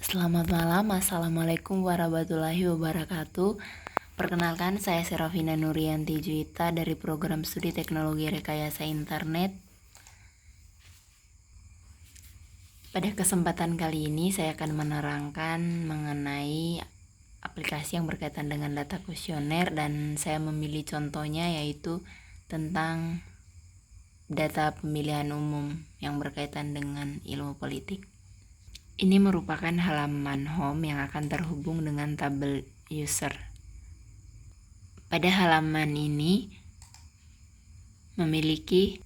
Selamat malam, Assalamualaikum warahmatullahi wabarakatuh. Perkenalkan, saya Serafina Nurianti Juwita dari program studi teknologi rekayasa internet. Pada kesempatan kali ini saya akan menerangkan mengenai aplikasi yang berkaitan dengan data kuesioner, dan saya memilih contohnya yaitu tentang data pemilihan umum yang berkaitan dengan ilmu politik. Ini merupakan halaman home yang akan terhubung dengan tabel user. Pada halaman ini memiliki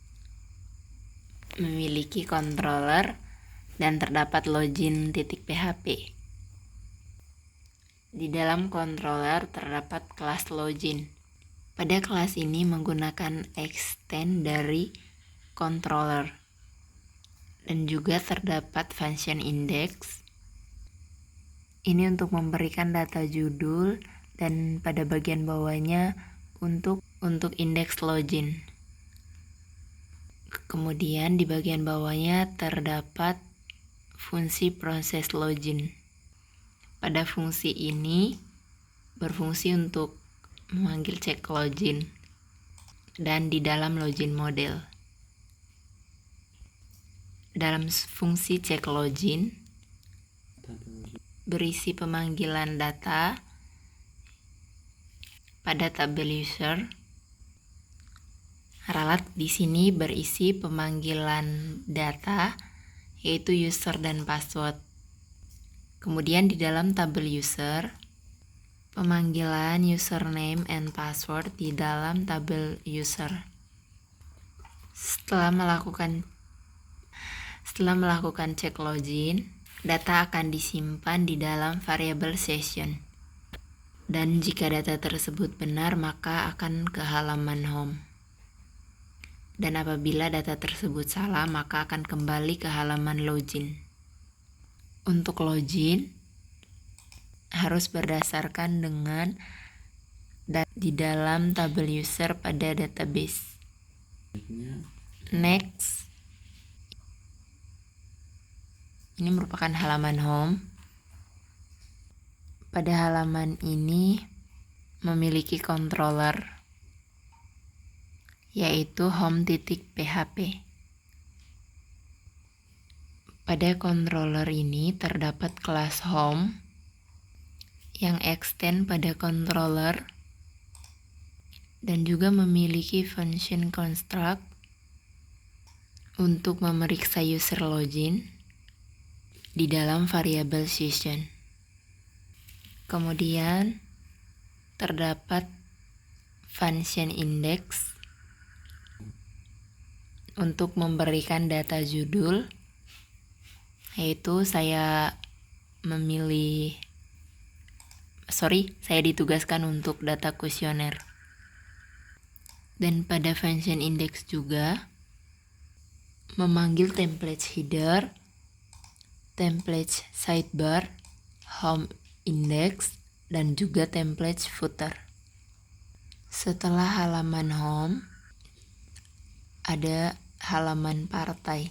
controller dan terdapat login.php. Di dalam controller terdapat kelas login. Pada kelas ini menggunakan extend dari controller. Dan juga terdapat function index. Ini untuk memberikan data judul, dan pada bagian bawahnya untuk indeks login. Kemudian di bagian bawahnya terdapat fungsi proses login. Pada fungsi ini berfungsi untuk memanggil cek login dan di dalam login model. Dalam fungsi cek login berisi pemanggilan data pada tabel user. Ralat di sini berisi pemanggilan data yaitu user dan password. Kemudian di dalam tabel user pemanggilan username and password di dalam tabel user. Setelah melakukan cek login, data akan disimpan di dalam variabel session. Dan jika data tersebut benar, maka akan ke halaman home. Dan apabila data tersebut salah, maka akan kembali ke halaman login. Untuk login harus berdasarkan dengan di dalam tabel user pada database. Next. Ini merupakan halaman home. Pada halaman ini memiliki controller yaitu home.php. Pada controller ini terdapat kelas home yang extend pada controller dan juga memiliki function construct untuk memeriksa user login di dalam variabel session. Kemudian terdapat function index untuk memberikan data judul, yaitu saya ditugaskan untuk data kuesioner. Dan pada function index juga memanggil template header, template sidebar, home index, dan juga template footer. Setelah halaman home, ada halaman partai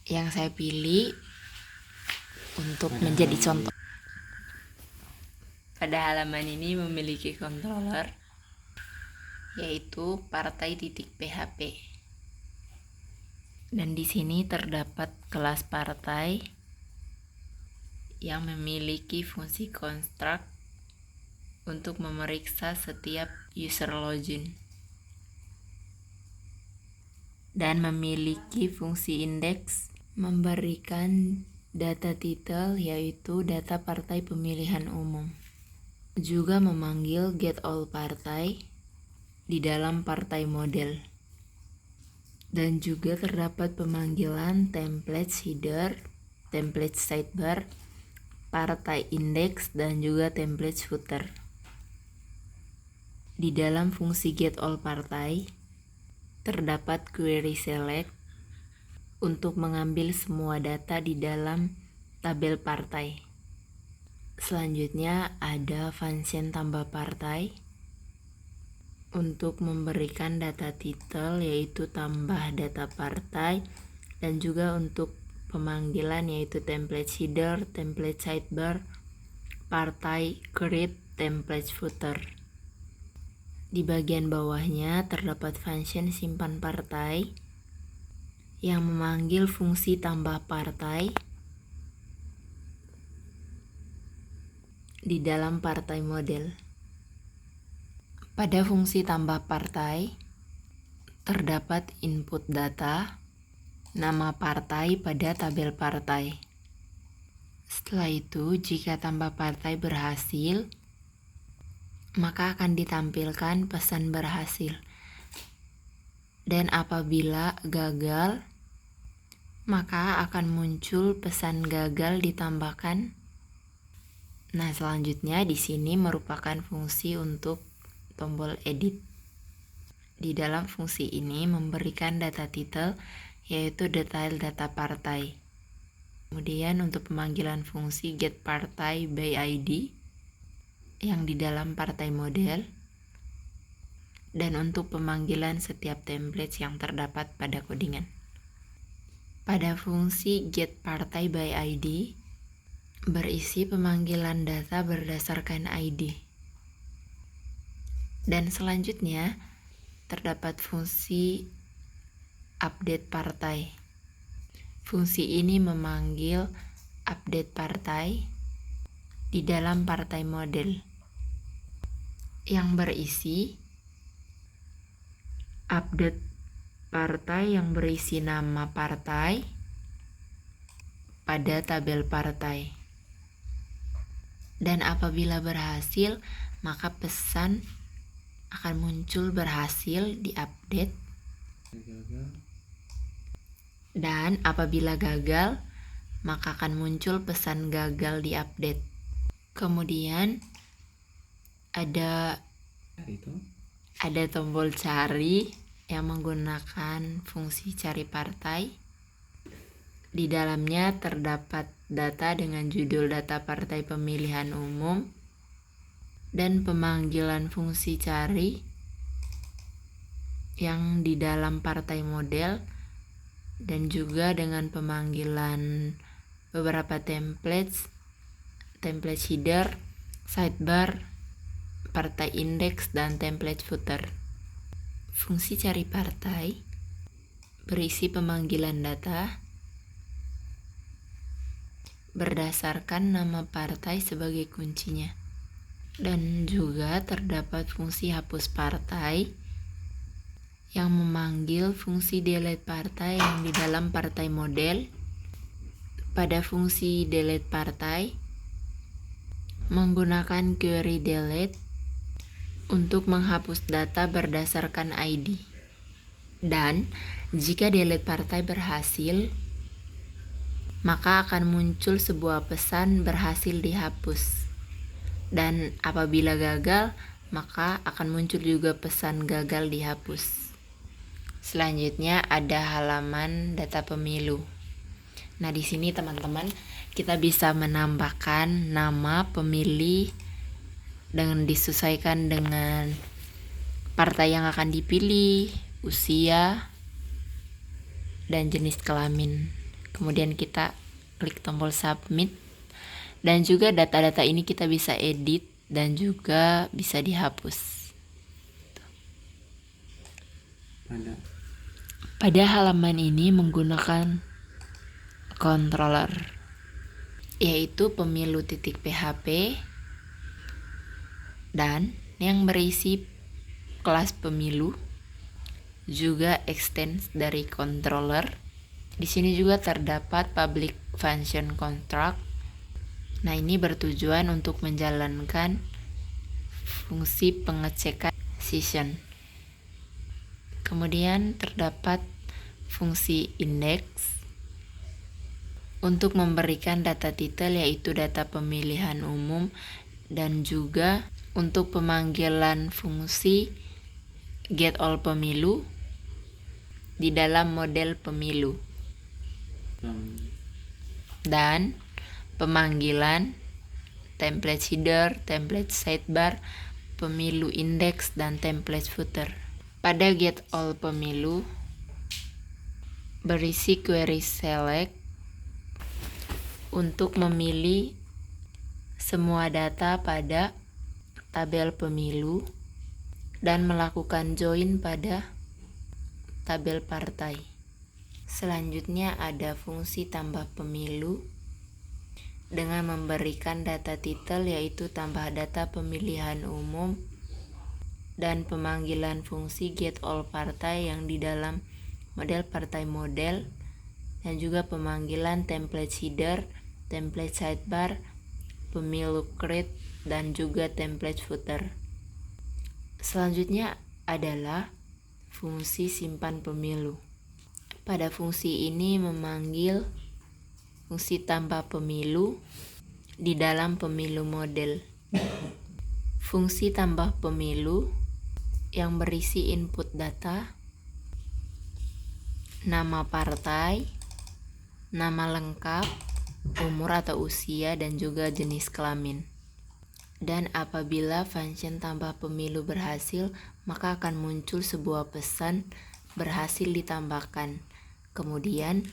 yang saya pilih untuk menjadi contoh. Pada halaman ini memiliki controller yaitu partai.php. Dan di sini terdapat kelas partai yang memiliki fungsi construct untuk memeriksa setiap user login. Dan memiliki fungsi index memberikan data title yaitu data partai pemilihan umum. Juga memanggil get all partai di dalam partai model. Dan juga terdapat pemanggilan template header, template sidebar, partai index, dan juga template footer. Di dalam fungsi get all partai terdapat query select untuk mengambil semua data di dalam tabel partai. Selanjutnya ada function tambah partai untuk memberikan data title yaitu tambah data partai, dan juga untuk pemanggilan yaitu template header, template sidebar, partai, create, template footer. Di bagian bawahnya terdapat function simpan partai yang memanggil fungsi tambah partai di dalam partai model. Pada fungsi tambah partai, terdapat input data, nama partai pada tabel partai. Setelah itu, jika tambah partai berhasil, maka akan ditampilkan pesan berhasil. Dan apabila gagal, maka akan muncul pesan gagal ditambahkan. Nah, selanjutnya di sini merupakan fungsi untuk tombol edit. Di dalam fungsi ini memberikan data title yaitu detail data partai. Kemudian untuk pemanggilan fungsi get partai by ID yang di dalam partai model, dan untuk pemanggilan setiap template yang terdapat pada codingan. Pada fungsi get partai by ID berisi pemanggilan data berdasarkan ID. Dan selanjutnya terdapat fungsi update partai. Fungsi ini memanggil update partai di dalam partai model yang berisi update partai yang berisi nama partai pada tabel partai. Dan apabila berhasil, maka pesan akan muncul berhasil diupdate. Dan apabila gagal, maka akan muncul pesan gagal diupdate. Kemudian ada tombol cari yang menggunakan fungsi cari partai. Di dalamnya terdapat data dengan judul data partai pemilihan umum dan pemanggilan fungsi cari yang di dalam partai model, dan juga dengan pemanggilan beberapa template header, sidebar, partai index, dan template footer. Fungsi cari partai berisi pemanggilan data berdasarkan nama partai sebagai kuncinya. Dan juga terdapat fungsi hapus partai yang memanggil fungsi delete partai yang di dalam partai model. Pada fungsi delete partai menggunakan query delete untuk menghapus data berdasarkan ID. Dan jika delete partai berhasil, maka akan muncul sebuah pesan berhasil dihapus. Dan apabila gagal, maka akan muncul juga pesan gagal dihapus. Selanjutnya ada halaman data pemilu. Nah, di sini teman-teman kita bisa menambahkan nama pemilih dengan disesuaikan dengan partai yang akan dipilih, usia, dan jenis kelamin. Kemudian kita klik tombol submit, dan juga data-data ini kita bisa edit dan juga bisa dihapus. Pada halaman ini menggunakan controller yaitu pemilu.php dan yang berisi kelas pemilu, juga extends dari controller. Di sini juga terdapat public function contract. Nah, ini bertujuan untuk menjalankan fungsi pengecekan session. Kemudian terdapat fungsi index untuk memberikan data title yaitu data pemilihan umum, dan juga untuk pemanggilan fungsi get all pemilu di dalam model pemilu. Dan pemanggilan template header, template sidebar, pemilu index, dan template footer. Pada get all pemilu berisi query select untuk memilih semua data pada tabel pemilu dan melakukan join pada tabel partai. Selanjutnya ada fungsi tambah pemilu dengan memberikan data titel, yaitu tambah data pemilihan umum, dan pemanggilan fungsi get all partai yang di dalam model partai model, dan juga pemanggilan template header, template sidebar, pemilu create, dan juga template footer. Selanjutnya adalah fungsi simpan pemilu. Pada fungsi ini memanggil fungsi tambah pemilu di dalam pemilu model. Fungsi tambah pemilu yang berisi input data, nama partai, nama lengkap, umur atau usia, dan juga jenis kelamin. Dan apabila function tambah pemilu berhasil, maka akan muncul sebuah pesan berhasil ditambahkan. Kemudian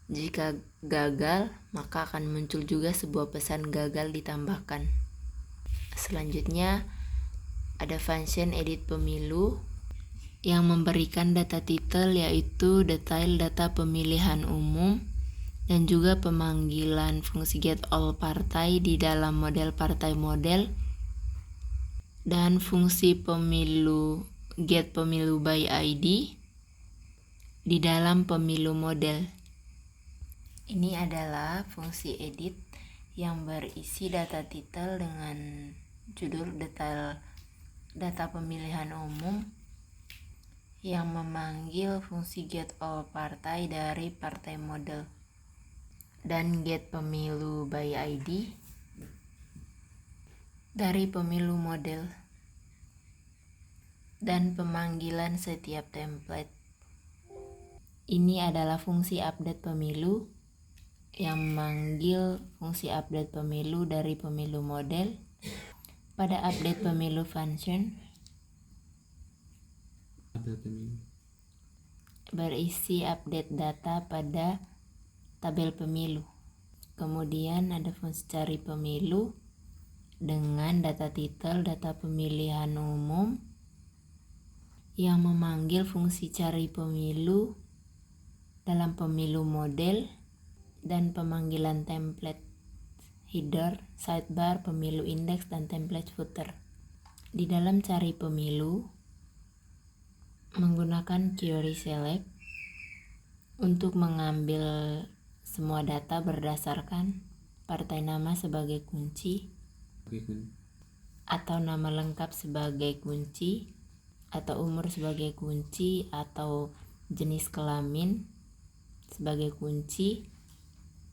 jika gagal, maka akan muncul juga sebuah pesan gagal ditambahkan. Selanjutnya ada function edit pemilu yang memberikan data titel, yaitu detail data pemilihan umum, dan juga pemanggilan fungsi get all partai di dalam model partai model, dan fungsi pemilu get pemilu by ID di dalam pemilu model. Ini adalah fungsi edit yang berisi data titel dengan judul detail data pemilihan umum yang memanggil fungsi get all partai dari partai model, dan get pemilu by ID dari pemilu model, dan pemanggilan setiap template. Ini adalah fungsi update pemilu yang memanggil fungsi update pemilu dari pemilu model. Pada update pemilu function berisi update data pada tabel pemilu. Kemudian ada fungsi cari pemilu dengan data titel, data pemilihan umum yang memanggil fungsi cari pemilu dalam pemilu model, dan pemanggilan template header, sidebar, pemilu indeks, dan template footer. Di dalam cari pemilu menggunakan query select untuk mengambil semua data berdasarkan partai nama sebagai kunci, atau nama lengkap sebagai kunci, atau umur sebagai kunci, atau jenis kelamin sebagai kunci.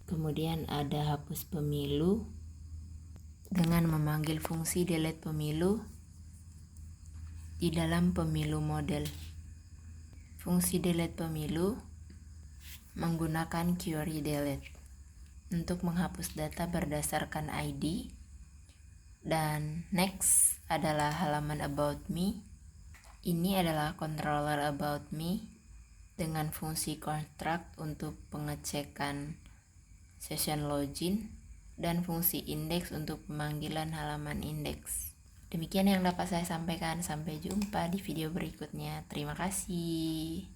Kemudian ada hapus pemilu dengan memanggil fungsi delete pemilu di dalam pemilu model. Fungsi delete pemilu menggunakan query delete untuk menghapus data berdasarkan ID. Dan next adalah halaman about me. Ini adalah controller about me dengan fungsi construct untuk pengecekan session login, dan fungsi index untuk pemanggilan halaman indeks. Demikian yang dapat saya sampaikan. Sampai jumpa di video berikutnya. Terima kasih.